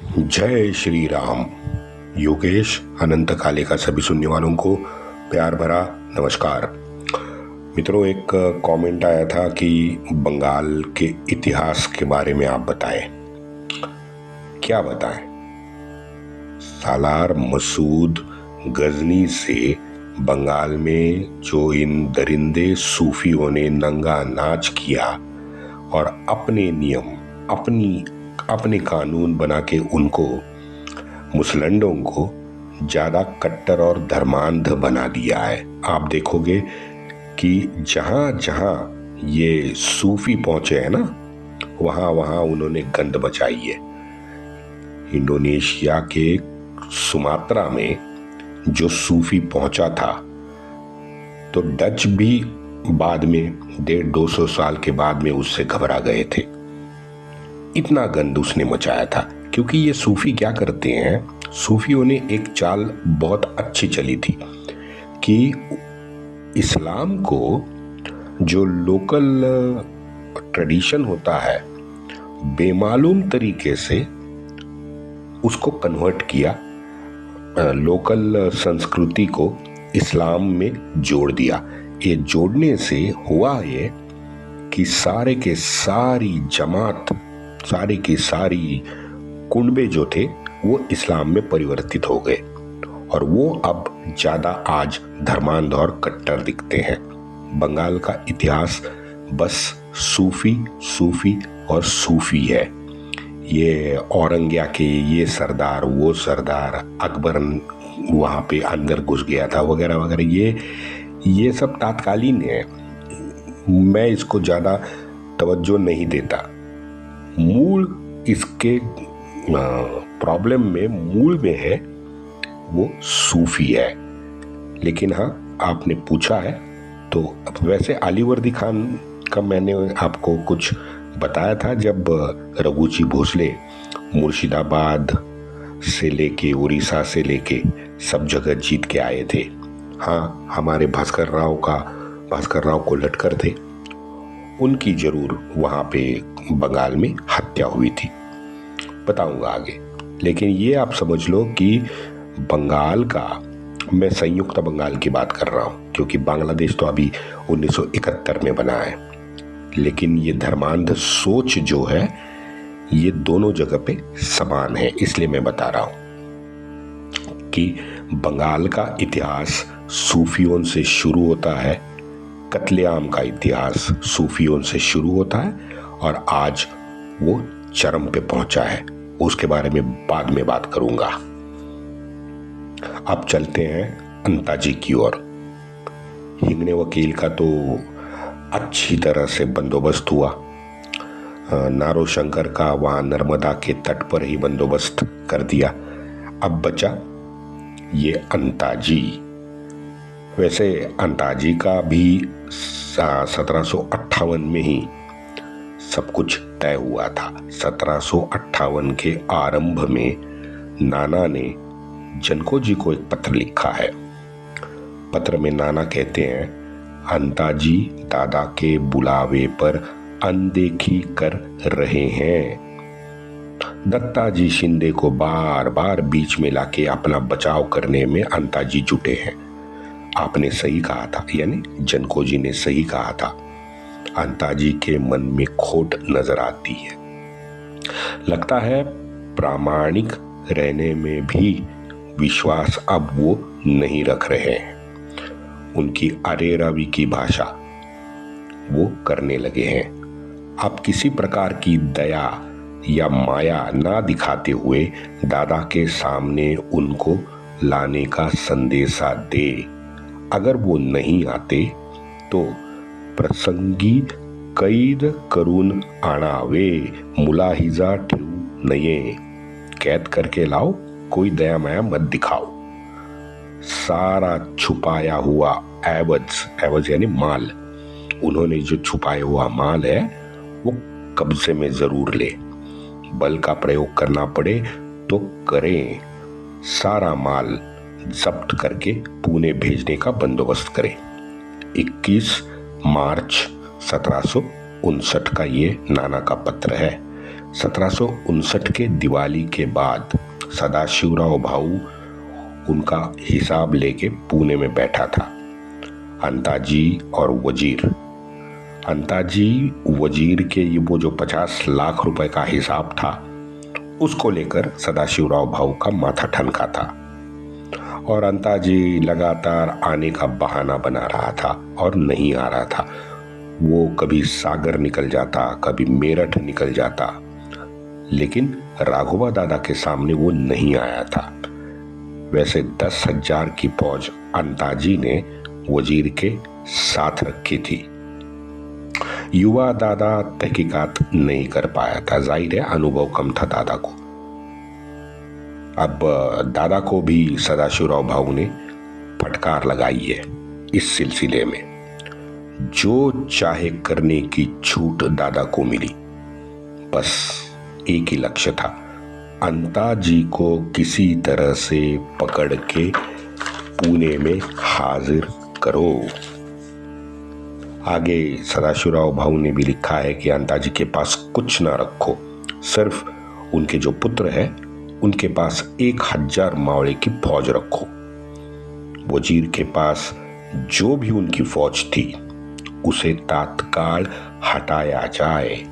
जय श्री राम। योगेश अनंत काले का सभी सुनने वालों को प्यार भरा नमस्कार। मित्रों, एक कमेंट आया था कि बंगाल के इतिहास के बारे में आप बताएं। क्या बताएं? सालार मसूद गजनी से बंगाल में जो इन दरिंदे सूफियों ने नंगा नाच किया और अपने नियम अपने कानून बना के उनको मुसलंडों को ज्यादा कट्टर और धर्मांध बना दिया है। आप देखोगे कि जहां जहां ये सूफी पहुंचे हैं ना, वहां वहां उन्होंने गंद मचाई है। इंडोनेशिया के सुमात्रा में जो सूफी पहुंचा था तो डच भी बाद में 150-200 साल के बाद में उससे घबरा गए थे। इतना गंद उसने मचाया था। क्योंकि ये सूफी क्या करते हैं, सूफियों ने एक चाल बहुत अच्छी चली थी कि इस्लाम को जो लोकल ट्रेडिशन होता है बेमालूम तरीके से उसको कन्वर्ट किया, लोकल संस्कृति को इस्लाम में जोड़ दिया। ये जोड़ने से हुआ ये कि सारे के सारी जमात, सारी की सारी कुनबे जो थे वो इस्लाम में परिवर्तित हो गए और वो अब ज्यादा आज धर्मांध और कट्टर दिखते हैं। बंगाल का इतिहास बस सूफी और सूफी है। ये औरंगिया के ये सरदार वो सरदार, अकबर वहां पे अंदर घुस गया था वगैरह वगैरह, ये सब तात्कालीन है। मैं इसको ज्यादा तवज्जो नहीं देता। मूल इसके प्रॉब्लम में मूल में है वो सूफी है। लेकिन हाँ, आपने पूछा है तो वैसे अलीवर्दी खान का मैंने आपको कुछ बताया था जब रघुजी भोसले मुर्शिदाबाद से लेके उड़ीसा से लेके सब जगह जीत के आए थे। हाँ, हमारे भास्कर राव कोल्हटकर थे, उनकी जरूर वहां पे बंगाल में हत्या हुई थी, बताऊंगा आगे। लेकिन ये आप समझ लो कि बंगाल का, मैं संयुक्त बंगाल की बात कर रहा हूं क्योंकि बांग्लादेश तो अभी 1971 में बना है। लेकिन ये धर्मांध सोच जो है ये दोनों जगह पे समान है, इसलिए मैं बता रहा हूं कि बंगाल का इतिहास सूफियों से शुरू होता है, कत्लेआम का इतिहास सूफियों से शुरू होता है और आज वो चरम पे पहुंचा है। उसके बारे में बाद में बात करूंगा। अब चलते हैं अंताजी की ओर। हिंगने वकील का तो अच्छी तरह से बंदोबस्त हुआ। नारो शंकर का वहां नर्मदा के तट पर ही बंदोबस्त कर दिया। अब बचा ये अंताजी। वैसे अंताजी का भी 1758 में ही सब कुछ तय हुआ था। 1758 के आरंभ में नाना ने जनको जी को एक पत्र लिखा है। पत्र में नाना कहते हैं, अंताजी दादा के बुलावे पर अनदेखी कर रहे हैं। दत्ता जी शिंदे को बार बार बीच में लाके अपना बचाव करने में अंताजी जुटे हैं। आपने सही कहा था, यानी जनको जी ने सही कहा था। अंताजी के मन में खोट नजर आती है। लगता है प्रामाणिक रहने में भी विश्वास अब वो नहीं रख रहे हैं। उनकी अरेरावी की भाषा वो करने लगे हैं। अब किसी प्रकार की दया या माया ना दिखाते हुए दादा के सामने उनको लाने का संदेशा दे। अगर वो नहीं आते तो प्रसंगी कैद करून आणावे, मुलाहिजा ठेवू नये। कैद करके लाओ, कोई दया माया मत दिखाओ। सारा छुपाया हुआ एवज यानी माल, उन्होंने जो छुपाया हुआ माल है वो कब्जे में जरूर ले। बल का प्रयोग करना पड़े तो करें। सारा माल जब्त करके पुणे भेजने का बंदोबस्त करें। 21 मार्च 1759 का ये नाना का पत्र है। 1759 के दिवाली के बाद सदाशिवराव भाऊ उनका हिसाब लेके पुणे में बैठा था। अंताजी और वजीर। अंताजी वजीर के ये वो जो 50 लाख रुपए का हिसाब था उसको लेकर सदाशिवराव भाऊ का माथा ठनका था और अंताजी लगातार आने का बहाना बना रहा था और नहीं आ रहा था। वो कभी सागर निकल जाता, कभी मेरठ निकल जाता, लेकिन राघोबा दादा के सामने वो नहीं आया था। वैसे 10,000 की फौज अंताजी ने वजीर के साथ रखी थी। युवा दादा तहकीकात नहीं कर पाया था, जाहिर है अनुभव कम था दादा को। अब दादा को भी सदाशिवराव भाऊ ने फटकार लगाई है इस सिलसिले में। जो चाहे करने की छूट दादा को मिली, बस एक ही लक्ष्य था, अंताजी को किसी तरह से पकड़ के पुणे में हाजिर करो। आगे सदाशिवराव भाऊ ने भी लिखा है कि अंताजी के पास कुछ ना रखो, सिर्फ उनके जो पुत्र है उनके पास 1000 मावड़े की फौज रखो। वजीर के पास जो भी उनकी फौज थी उसे तत्काल हटाया जाए।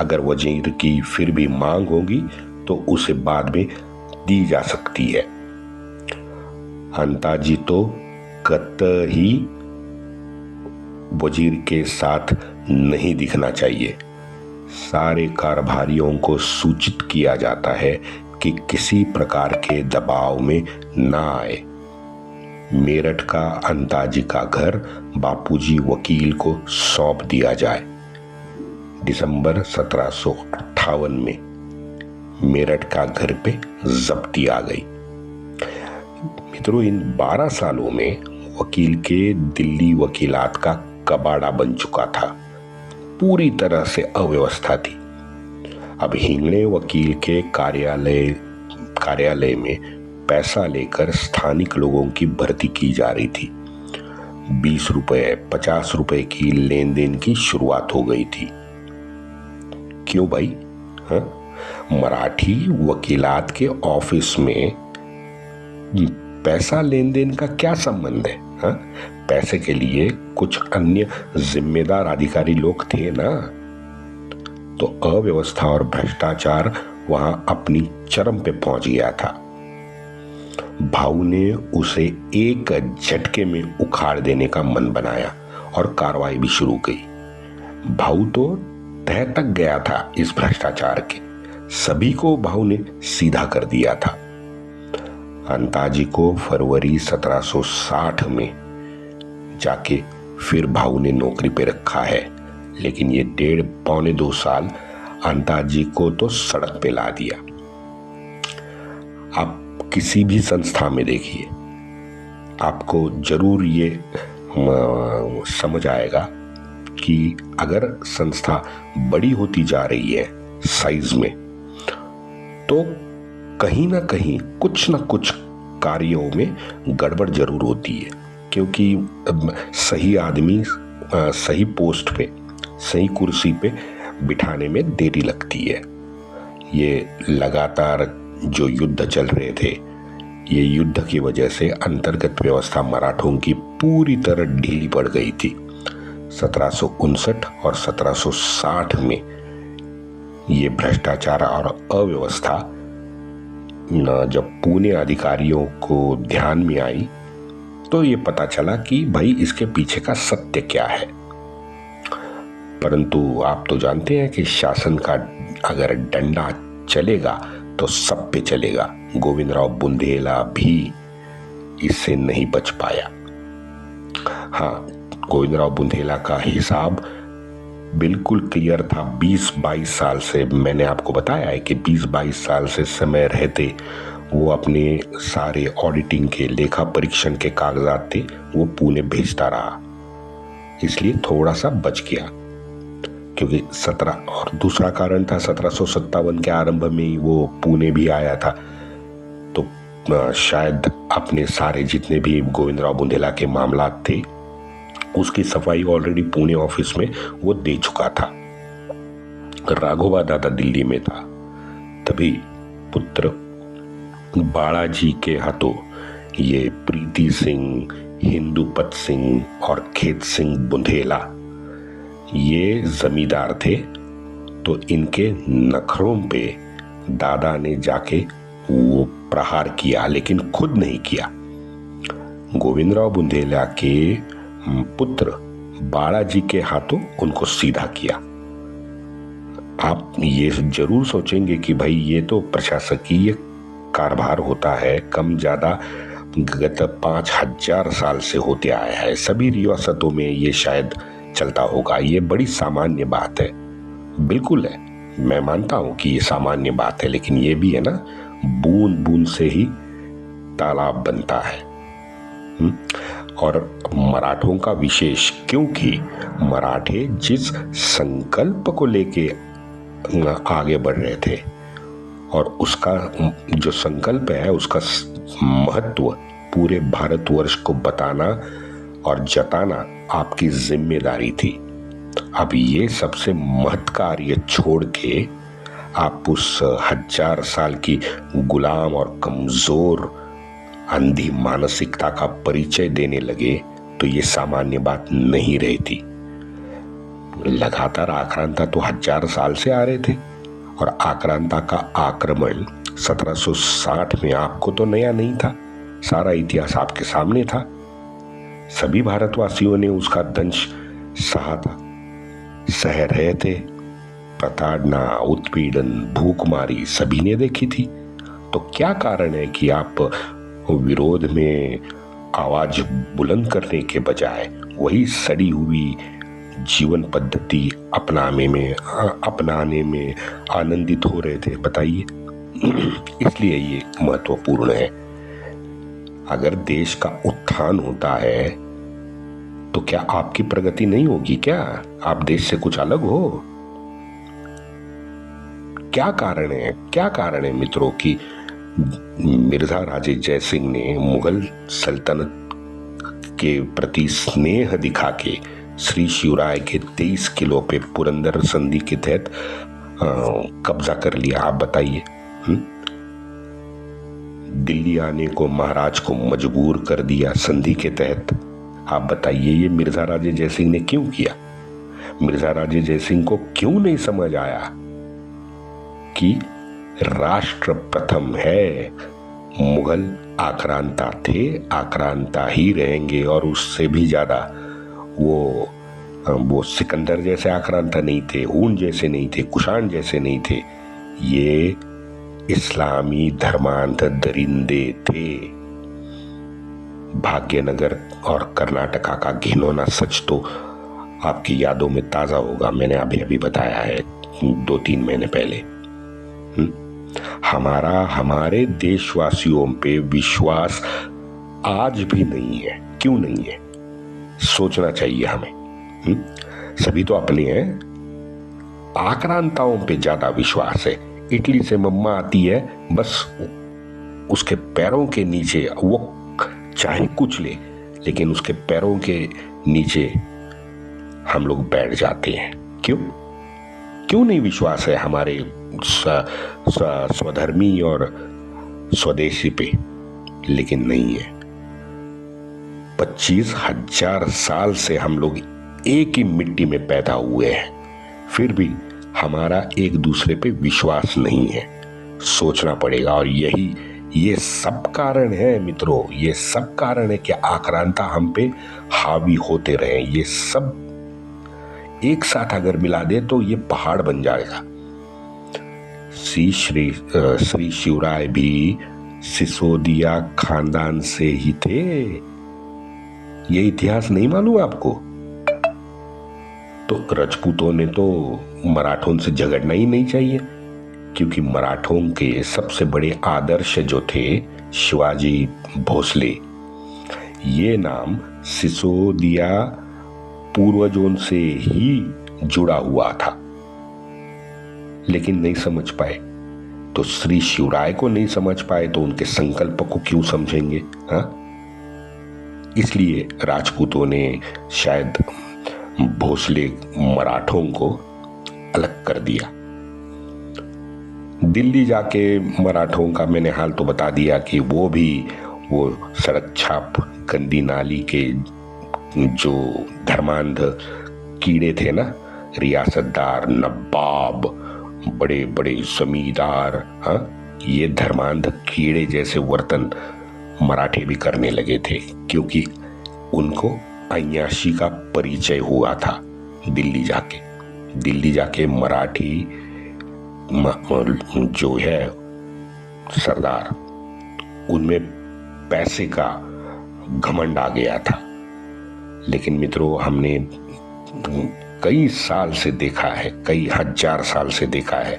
अगर वजीर की फिर भी मांग होगी तो उसे बाद में दी जा सकती है। अंताजी तो कतई वजीर के साथ नहीं दिखना चाहिए। सारे कारभारियों को सूचित किया जाता है कि किसी प्रकार के दबाव में ना आए। मेरठ का अंताजी का घर बापूजी वकील को सौंप दिया जाए। दिसंबर 1758 में मेरठ का घर पे जब्ती आ गई। मित्रों, इन 12 सालों में वकील के दिल्ली वकीलात का कबाड़ा बन चुका था। पूरी तरह से अव्यवस्था थी। अब हिंगणे वकील के कार्यालय में पैसा लेकर स्थानिक लोगों की भर्ती की जा रही थी। 20 रुपए 50 रुपए की लेन देन की शुरुआत हो गई थी। क्यों भाई? मराठी वकीलात के ऑफिस में पैसा लेन देन का क्या संबंध है? पैसे के लिए कुछ अन्य जिम्मेदार अधिकारी लोग थे ना। तो अव्यवस्था और भ्रष्टाचार वहां अपनी चरम पे पहुंच गया था। भाऊ ने उसे एक झटके में उखाड़ देने का मन बनाया और कार्रवाई भी शुरू की। भाऊ तो तह तक गया था इस भ्रष्टाचार के। सभी को भाऊ ने सीधा कर दिया था। अंताजी को फरवरी 1760 में जाके फिर भाऊ ने नौकरी पे रखा है, लेकिन ये 1.5-2 साल अंताजी को तो सड़क पे ला दिया। आप किसी भी संस्था में देखिए, आपको जरूर ये समझ आएगा कि अगर संस्था बड़ी होती जा रही है साइज में, तो कहीं ना कहीं कुछ ना कुछ कार्यों में गड़बड़ जरूर होती है, क्योंकि सही आदमी सही पोस्ट पे, सही कुर्सी पे बिठाने में देरी लगती है। ये लगातार जो युद्ध चल रहे थे, ये युद्ध की वजह से अंतर्गत व्यवस्था मराठों की पूरी तरह ढीली पड़ गई थी। 1759 और 1760 में ये भ्रष्टाचार और अव्यवस्था जब पुणे अधिकारियों को ध्यान में आई तो ये पता चला कि भाई इसके पीछे का सत्य क्या है। परंतु आप तो जानते हैं कि शासन का अगर डंडा चलेगा तो सब पे चलेगा। गोविंदराव बुंदेला भी इससे नहीं बच पाया। हाँ, गोविंदराव बुंदेला का हिसाब बिल्कुल क्लियर था। 20-22 साल से मैंने आपको बताया है कि 20-22 साल से समय रहते वो अपने सारे ऑडिटिंग के, लेखा परीक्षण के कागजात थे वो पुणे भेजता रहा, इसलिए थोड़ा सा बच गया। क्योंकि 17 और दूसरा कारण था 1757 के आरंभ में ही वो पुणे भी आया था, तो शायद अपने सारे जितने भी गोविंदराव बुंदेला के मामलात थे उसकी सफाई ऑलरेडी पुणे ऑफिस में वो दे चुका था। राघोबा दादा दिल्ली में था, तभी पुत्र बालाजी के हाथों ये प्रीति सिंह, हिंदूपत सिंह और खेत सिंह बुंदेला ये जमींदार थे। तो इनके नखरों पे दादा ने जाके वो प्रहार किया, लेकिन खुद नहीं किया। गोविंदराव बुंदेला के पुत्र बालाजी के हाथों उनको सीधा किया। आप ये जरूर सोचेंगे कि भाई ये तो प्रशासकीय कारभार होता है, कम ज्यादा गत 5000 साल से होते आया है, सभी रियासतों में ये शायद चलता होगा, ये बड़ी सामान्य बात है। बिल्कुल है, मैं मानता हूं कि ये सामान्य बात है, लेकिन ये भी है ना, बूंद बूंद से ही तालाब बनता है। और मराठों का विशेष, क्योंकि मराठे जिस संकल्प को लेके आगे बढ़ रहे थे और उसका जो संकल्प है उसका महत्व पूरे भारतवर्ष को बताना और जताना आपकी जिम्मेदारी थी। अब ये सबसे महत् कार्य छोड़ के आप उस 1000 साल की गुलाम और कमजोर अंधी मानसिकता का परिचय देने लगे, तो ये सामान्य बात नहीं रही थी। लगातार आक्रांता तो 1000 साल से आ रहे थे, और आक्रांता का आक्रमण 1760 में आपको तो नया नहीं था, सारा इतिहास आपके सामने था। सभी भारतवासियों ने उसका दंश सहा था, सह रहे थे। प्रताड़ना, उत्पीड़न, भूखमारी सभी ने देखी थी। तो क्या कारण है कि आप विरोध में आवाज बुलंद करने के बजाय वही सड़ी हुई जीवन पद्धति अपनाने में आनंदित हो रहे थे? बताइए। इसलिए ये महत्वपूर्ण है। अगर देश का उत्थान होता है तो क्या आपकी प्रगति नहीं होगी? क्या आप देश से कुछ अलग हो? क्या कारण है मित्रों कि मिर्जा राजे जयसिंह ने मुगल सल्तनत के प्रति स्नेह दिखा के श्री शिवराय के 23 किलो पे पुरंदर संधि के तहत कब्जा कर लिया? आप बताइए। दिल्ली आने को महाराज को मजबूर कर दिया संधि के तहत। आप बताइए, ये मिर्जा राजे जयसिंह ने क्यों किया? मिर्जा राजे जयसिंह को क्यों नहीं समझ आया कि राष्ट्र प्रथम है? मुगल आक्रांता थे, आक्रांता ही रहेंगे, और उससे भी ज्यादा वो सिकंदर जैसे आक्रांता नहीं थे, हून जैसे नहीं थे, कुषाण जैसे नहीं थे। ये इस्लामी धर्मांध दरिंदे थे। भाग्यनगर और कर्नाटका का घिनौना सच तो आपकी यादों में ताजा होगा, मैंने अभी अभी बताया है 2-3 महीने पहले। हमारे देशवासियों पे विश्वास आज भी नहीं है। क्यों नहीं है? सोचना चाहिए हमें। सभी तो अपने हैं, आक्रांताओं पे ज्यादा विश्वास है। इटली से मम्मा आती है, बस उसके पैरों के नीचे वो चाहे कुछ ले, लेकिन उसके पैरों के नीचे हम लोग बैठ जाते हैं। क्यों नहीं विश्वास है हमारे स्वधर्मी और स्वदेशी पे? लेकिन नहीं है। 25,000 साल से हम लोग एक ही मिट्टी में पैदा हुए हैं, फिर भी हमारा एक दूसरे पे विश्वास नहीं है। सोचना पड़ेगा। और ये सब कारण है मित्रों, ये सब कारण है कि आक्रांता हम पे हावी होते रहे। ये सब एक साथ अगर मिला दे तो ये पहाड़ बन जाएगा। श्री शिवराय भी सिसोदिया खानदान से ही थे। ये इतिहास नहीं मालूम आपको? तो राजपूतों ने तो मराठों से झगड़ना ही नहीं चाहिए, क्योंकि मराठों के सबसे बड़े आदर्श जो थे शिवाजी भोसले, ये नाम सिसोदिया पूर्वजों से ही जुड़ा हुआ था, लेकिन नहीं समझ पाए। तो श्री शिवराय को नहीं समझ पाए तो उनके संकल्प को क्यों समझेंगे? इसलिए राजपूतों ने शायद भोसले मराठों को अलग कर दिया। दिल्ली जाके मराठों का मैंने हाल तो बता दिया कि वो सड़क छाप गंदी नाली के जो धर्मांध कीड़े थे ना, रियासतदार, नवाब, बड़े बड़े जमींदार, ये धर्मांध कीड़े जैसे वर्तन मराठे भी करने लगे थे, क्योंकि उनको अय्याशी का परिचय हुआ था। दिल्ली जाके मराठी जो है सरदार, उनमें पैसे का घमंड आ गया था। लेकिन मित्रों, हमने कई साल से देखा है, कई हजार साल से देखा है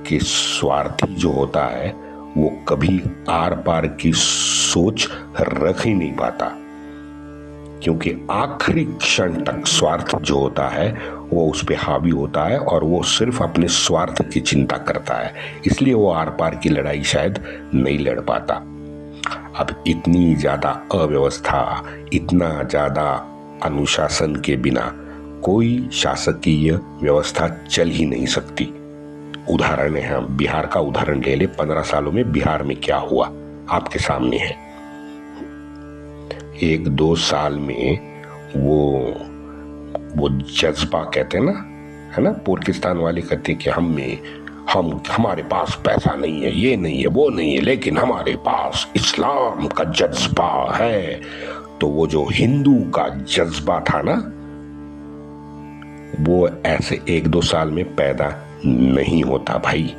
कि स्वार्थी जो होता है वो कभी आर पार की सोच रख ही नहीं पाता, क्योंकि आखिरी क्षण तक स्वार्थ जो होता है वो उस पे हावी होता है और वो सिर्फ अपने स्वार्थ की चिंता करता है। इसलिए वो आर पार की लड़ाई शायद नहीं लड़ पाता। अब इतनी ज्यादा अव्यवस्था, इतना ज्यादा अनुशासन के बिना कोई शासकीय व्यवस्था चल ही नहीं सकती। उदाहरण है, हम बिहार का उदाहरण ले ले। 15 सालों में बिहार में क्या हुआ आपके सामने है। 1-2 साल में वो जज्बा कहते हैं ना, है ना, पाकिस्तान वाले कहते हैं कि हमारे पास पैसा नहीं है, ये नहीं है, वो नहीं है, लेकिन हमारे पास इस्लाम का जज्बा है। तो वो जो हिंदू का जज्बा था ना, वो ऐसे 1-2 साल में पैदा नहीं होता भाई।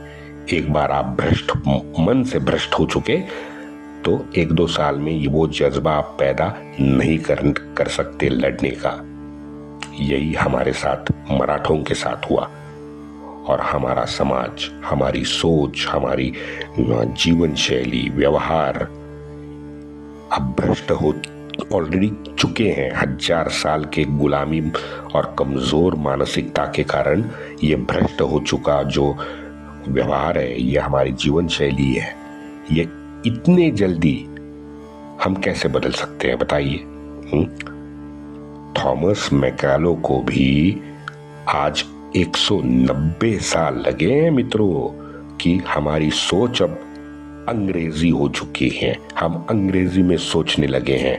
एक बार आप मन से भ्रष्ट हो चुके तो 1-2 साल में ये वो जज्बा आप पैदा नहीं कर सकते लड़ने का। यही हमारे साथ मराठों के साथ हुआ। और हमारा समाज, हमारी सोच, हमारी जीवन शैली, व्यवहार अब भ्रष्ट हो ऑलरेडी चुके हैं। 1000 साल के गुलामी और कमजोर मानसिकता के कारण ये भ्रष्ट हो चुका जो व्यवहार है, ये हमारी जीवन शैली है, ये इतने जल्दी हम कैसे बदल सकते हैं बताइए। थॉमस मैकालो को भी आज 190 साल लगे हैं मित्रों कि हमारी सोच अब अंग्रेजी हो चुकी है, हम अंग्रेजी में सोचने लगे हैं।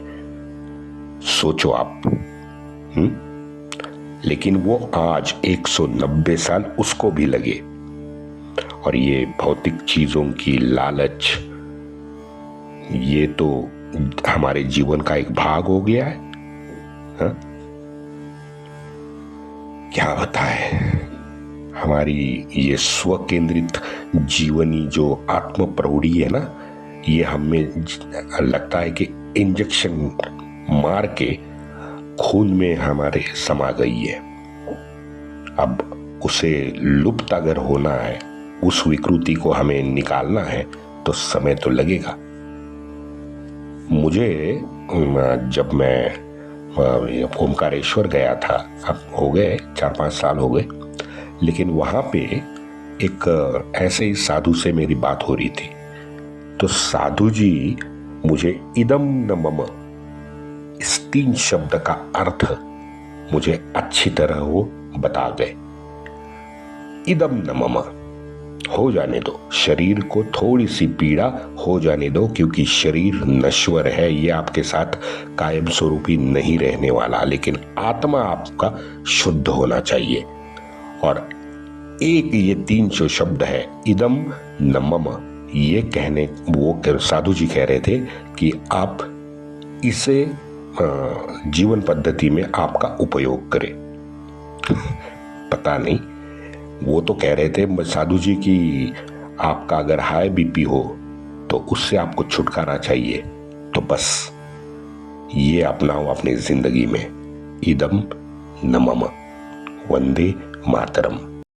सोचो आप। लेकिन वो आज 190 साल उसको भी लगे। और ये भौतिक चीजों की लालच, ये तो हमारे जीवन का एक भाग हो गया है। क्या बताए, हमारी ये स्व केंद्रित जीवनी जो आत्म प्रौढ़ी है ना, ये हमें लगता है कि इंजेक्शन मार के खून में हमारे समा गई है। अब उसे लुप्त अगर होना है, उस विकृति को हमें निकालना है तो समय तो लगेगा। मुझे जब मैं ओमकारेश्वर गया था, अब हो गए 4-5 साल हो गए, लेकिन वहां पे एक ऐसे ही साधु से मेरी बात हो रही थी। तो साधु जी मुझे इदम न मम, इस 3 शब्द का अर्थ मुझे अच्छी तरह वो बता गए। इदम न मम, हो जाने दो, शरीर को थोड़ी सी पीड़ा हो जाने दो, क्योंकि शरीर नश्वर है, ये आपके साथ कायम स्वरूपी नहीं रहने वाला, लेकिन आत्मा आपका शुद्ध होना चाहिए। और एक ये 3 जो शब्द है, इदम न मम, ये कहने वो साधु जी कह रहे थे कि आप इसे जीवन पद्धति में आपका उपयोग करें। पता नहीं, वो तो कह रहे थे साधु जी कि आपका अगर हाई बीपी हो तो उससे आपको छुटकारा चाहिए, तो बस ये अपनाओ अपनी जिंदगी में। इदम न मम, वंदे मातरम।